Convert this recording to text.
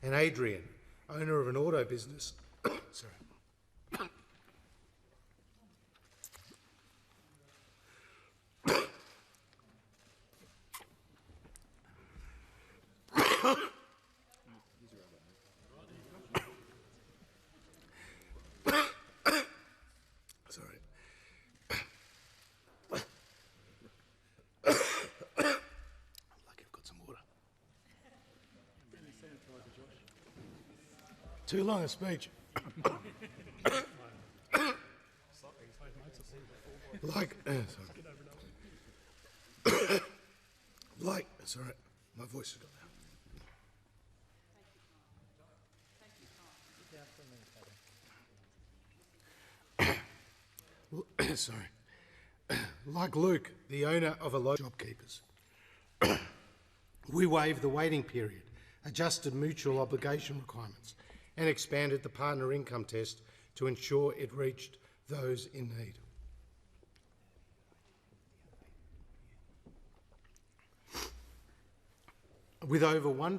and Adrian, owner of an auto business. Sorry. Too long a speech. Sorry, my voice has got loud. Sorry. Like Luke, the owner of a local shopkeepers, we waived the waiting period, adjusted mutual obligation requirements, and expanded the partner income test to ensure it reached those in need. With over $1